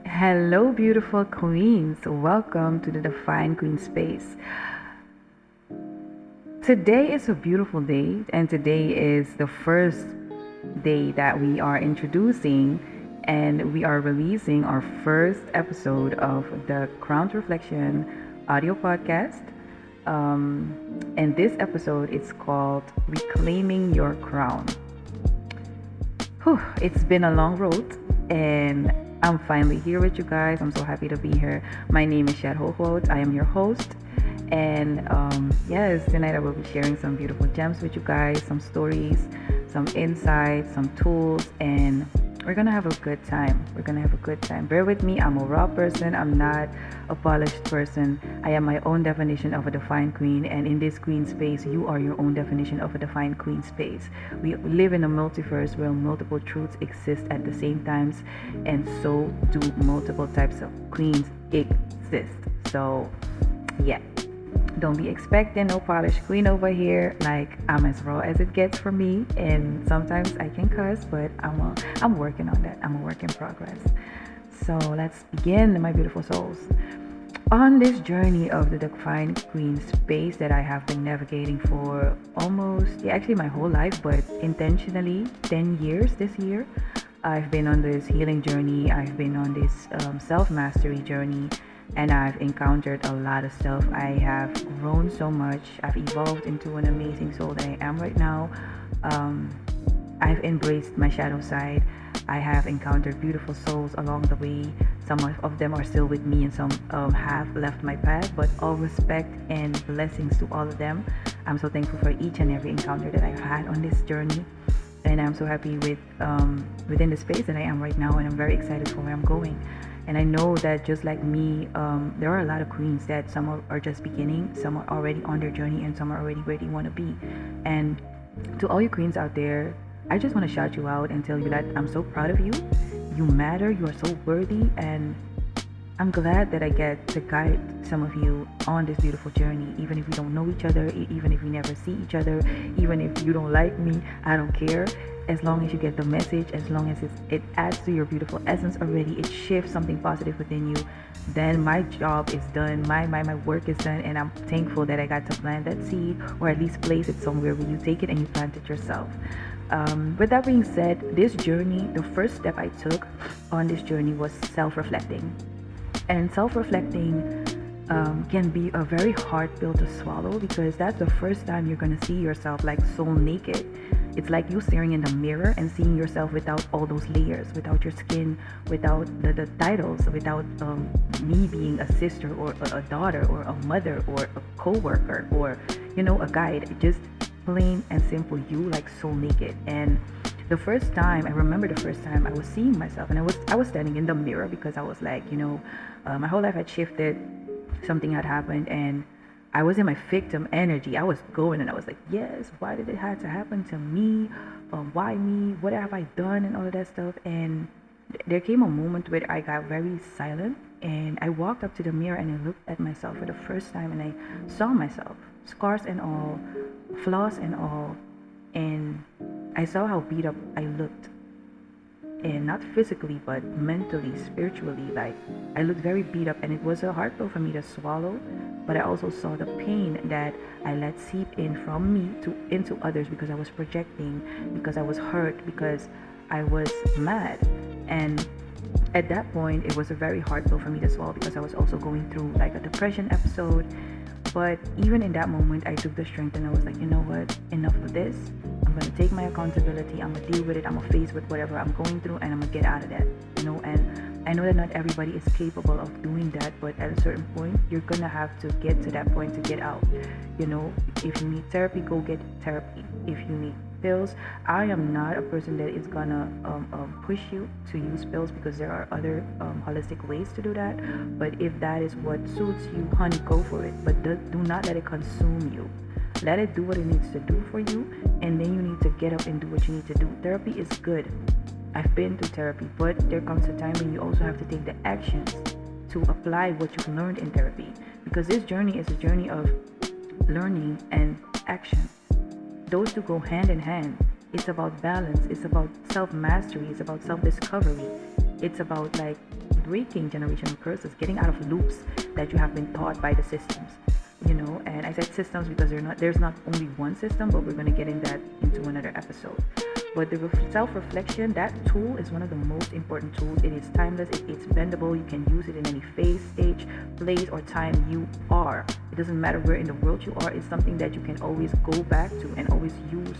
Hello, beautiful queens. Welcome to the Define Queen Space. Today is a beautiful day, and today is the first day that we are introducing and we are releasing our first episode of the Crown Reflection audio podcast. And this episode is called Reclaiming Your Crown. Whew, it's been a long road, and I'm finally here with you guys. I'm so happy to be here. My name is Shad Hohot. I am your host. And yes, tonight I will be sharing some beautiful gems with you guys, some stories, some insights, some tools, and we're gonna have a good time. We're gonna have a good time. Bear with me, I'm a raw person, I'm not a polished person. I am my own definition of a defined queen, and in this queen space, you are your own definition of a defined queen space. We live in a multiverse where multiple truths exist at the same times, and so do multiple types of queens exist. So, yeah. Don't be expecting no polished queen over here. Like, I'm as raw as it gets for me, and sometimes I can cuss, but I'm working on that. I'm a work in progress. So let's begin, my beautiful souls. On this journey of the defined queen space that I have been navigating for almost, yeah, actually my whole life, but intentionally 10 years this year. I've been on this healing journey. I've been on this self mastery journey, and I've encountered a lot of stuff. I have grown so much. I've evolved into an amazing soul that I am right now. Um, I've embraced my shadow side. I have encountered beautiful souls along the way. Some of them are still with me, and some have left my path. But all respect and blessings to all of them. I'm so thankful for each and every encounter that I've had on this journey, and I'm so happy with within the space that I am right now, and I'm very excited for where I'm going. And I know that just like me, there are a lot of queens that some are just beginning, some are already on their journey, and some are already where they want to be. And to all you queens out there, I just want to shout you out and tell you that I'm so proud of you. You matter, you are so worthy, and I'm glad that I get to guide some of you on this beautiful journey, even if we don't know each other, even if we never see each other, even if you don't like me, I don't care. As long as you get the message, as long as it adds to your beautiful essence already, it shifts something positive within you, then my job is done, my work is done, and I'm thankful that I got to plant that seed, or at least place it somewhere where you take it and you plant it yourself. With that being said, this journey, the first step I took on this journey was self-reflecting. And self reflecting can be a very hard pill to swallow, because that's the first time you're going to see yourself like soul naked. It's like you staring in the mirror and seeing yourself without all those layers, without your skin, without the titles, without me being a sister or a daughter or a mother or a co-worker or, a guide. Just plain and simple, you like soul naked. And the first time, I remember the first time I was seeing myself, and I was standing in the mirror, because I was like, my whole life had shifted, something had happened, and I was in my victim energy. I was going, and I was like, yes, why did it have to happen to me? Why me? What have I done? And all of that stuff. And there came a moment where I got very silent, and I walked up to the mirror and I looked at myself for the first time, and I saw myself, scars and all, flaws and all, and I saw how beat up I looked, and not physically but mentally, spiritually. Like, I looked very beat up, and it was a hard pill for me to swallow. But I also saw the pain that I let seep in from me to into others, because I was projecting, because I was hurt, because I was mad. And at that point, it was a very hard pill for me to swallow, because I was also going through like a depression episode. But even in that moment, I took the strength, and I was like, you know what, enough of this. I'm gonna take my accountability. I'm gonna deal with it. I'm gonna face with whatever I'm going through, and I'm gonna get out of that. And I know that not everybody is capable of doing that, but at a certain point, you're gonna have to get to that point to get out. If you need therapy, go get therapy. If you need pills, I am not a person that is gonna push you to use pills, because there are other holistic ways to do that. But if that is what suits you, honey, go for it. But do not let it consume you. Let it do what it needs to do for you, and then you need to get up and do what you need to do. Therapy is good. I've been through therapy, but there comes a time when you also have to take the actions to apply what you've learned in therapy, because this journey is a journey of learning and action. Those two go hand in hand. It's about balance, it's about self-mastery, it's about self-discovery. It's about like breaking generational curses, getting out of loops that you have been taught by the systems. And I said systems because there's not only one system, but we're going to get into another episode. But the self-reflection, that tool is one of the most important tools. It is timeless, it's bendable. You can use it in any phase, stage, place, or time you are. It doesn't matter where in the world you are. It's something that you can always go back to and always use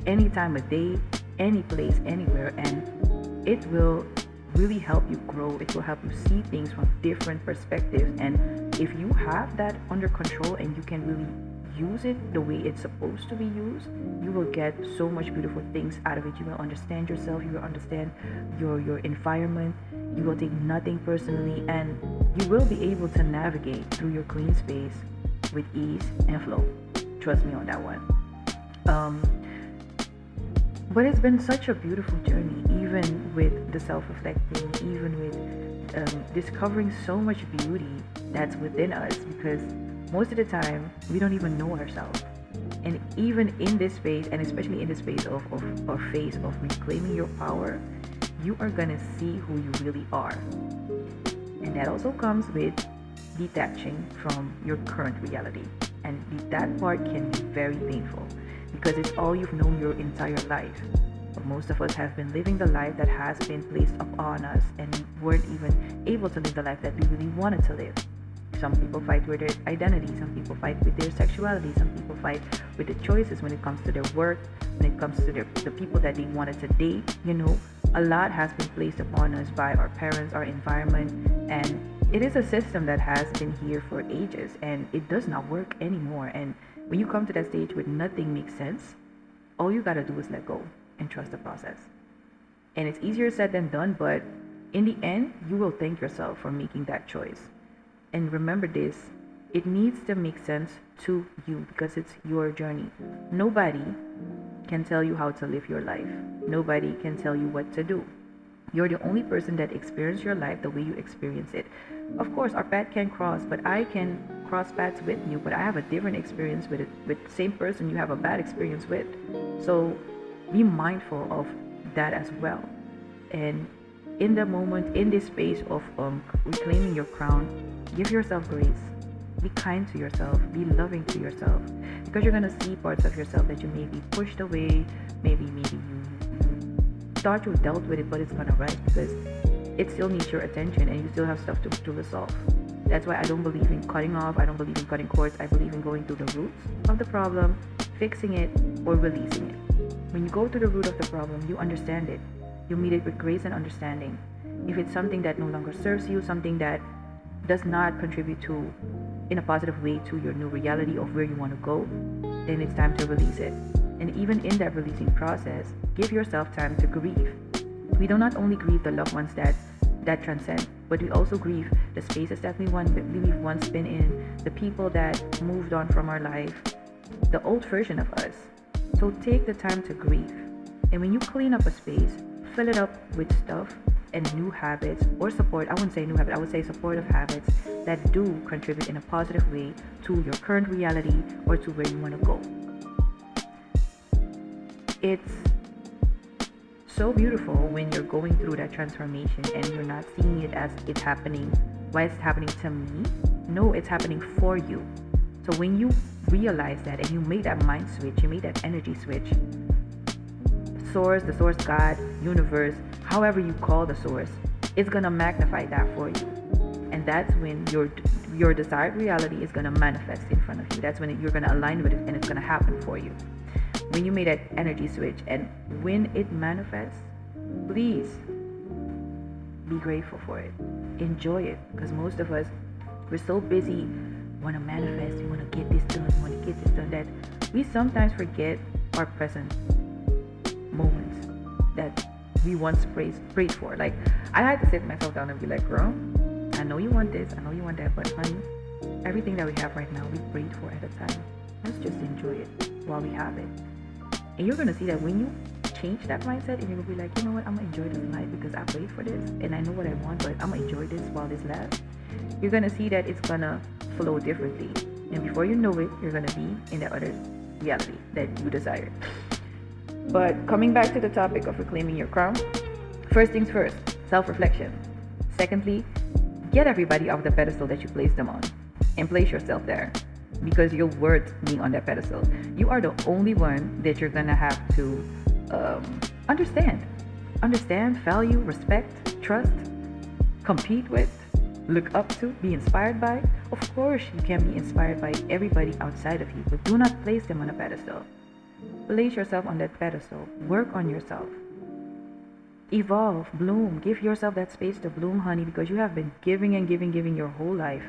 any time of day, any place, anywhere, and it will really help you grow. It will help you see things from different perspectives. And if you have that under control and you can really use it the way it's supposed to be used, you will get so much beautiful things out of it. You will understand yourself, you will understand your environment, you will take nothing personally, and you will be able to navigate through your clean space with ease and flow. Trust me on that one. But it's been such a beautiful journey, even with the self-reflecting, even with discovering so much beauty that's within us, because most of the time we don't even know ourselves. And even in this space, and especially in the space of reclaiming your power, you are gonna see who you really are. And that also comes with detaching from your current reality. And that part can be very painful, because it's all you've known your entire life. But most of us have been living the life that has been placed upon us, and weren't even able to live the life that we really wanted to live. Some people fight with their identity, some people fight with their sexuality, some people fight with the choices when it comes to their work, when it comes to the people that they wanted to date. A lot has been placed upon us by our parents, our environment, and it is a system that has been here for ages, and it does not work anymore. And when you come to that stage where nothing makes sense, all you gotta do is let go and trust the process. And it's easier said than done, but in the end, you will thank yourself for making that choice. And remember this, it needs to make sense to you, because it's your journey. Nobody can tell you how to live your life. Nobody can tell you what to do. You're the only person that experiences your life the way you experience it. Of course, our path can cross, but I can cross paths with you, but I have a different experience with the same person you have a bad experience with. So be mindful of that as well. And in the moment, in this space of reclaiming your crown, give yourself grace. Be kind to yourself. Be loving to yourself, because you're gonna see parts of yourself that you maybe pushed away. Maybe you thought you dealt with it, but it's gonna rise because it still needs your attention, and you still have stuff to resolve. That's why I don't believe in cutting off. I don't believe in cutting cords. I believe in going through the roots of the problem, fixing it, or releasing it. When you go to the root of the problem, you understand it. You meet it with grace and understanding. If it's something that no longer serves you, something that does not contribute to, in a positive way, to your new reality of where you want to go, then it's time to release it. And even in that releasing process, give yourself time to grieve. We do not only grieve the loved ones that transcend, but we also grieve the spaces that we've once been in, the people that moved on from our life, the old version of us. So take the time to grieve. And when you clean up a space, fill it up with stuff and new habits, or support. I wouldn't say new habits, I would say supportive habits that do contribute in a positive way to your current reality or to where you want to go. It's so beautiful when you're going through that transformation and you're not seeing it as it's happening. Why it's happening to me? No, it's happening for you. So when you realize that and you make that mind switch, you make that energy switch, the source, God, universe, however you call the source, it's gonna magnify that for you. And that's when your desired reality is gonna manifest in front of you. That's when you're gonna align with it, and it's gonna happen for you. When you made that energy switch, and when it manifests, please be grateful for it. Enjoy it, because most of us, we're so busy, want to manifest, we want to get this done, we want to get this done, that we sometimes forget our present moments that we once prayed for. Like, I had to sit myself down and be like, girl, I know you want this, I know you want that, but honey, everything that we have right now, we prayed for at a time. Let's just enjoy it while we have it. And you're going to see that when you change that mindset, and you're going to be like, you know what, I'm going to enjoy this life because I prayed for this, and I know what I want, but I'm going to enjoy this while this lasts. You're going to see that it's going to flow differently. And before you know it, you're going to be in that other reality that you desire. But coming back to the topic of reclaiming your crown, first things first, self-reflection. Secondly, get everybody off the pedestal that you place them on and place yourself there, because you're worth being on that pedestal. You are the only one that you're gonna have to understand. Understand, value, respect, trust, compete with, look up to, be inspired by. Of course, you can be inspired by everybody outside of you, but do not place them on a pedestal. Place yourself on that pedestal. Work on yourself. Evolve, bloom. Give yourself that space to bloom, honey, because you have been giving and giving your whole life.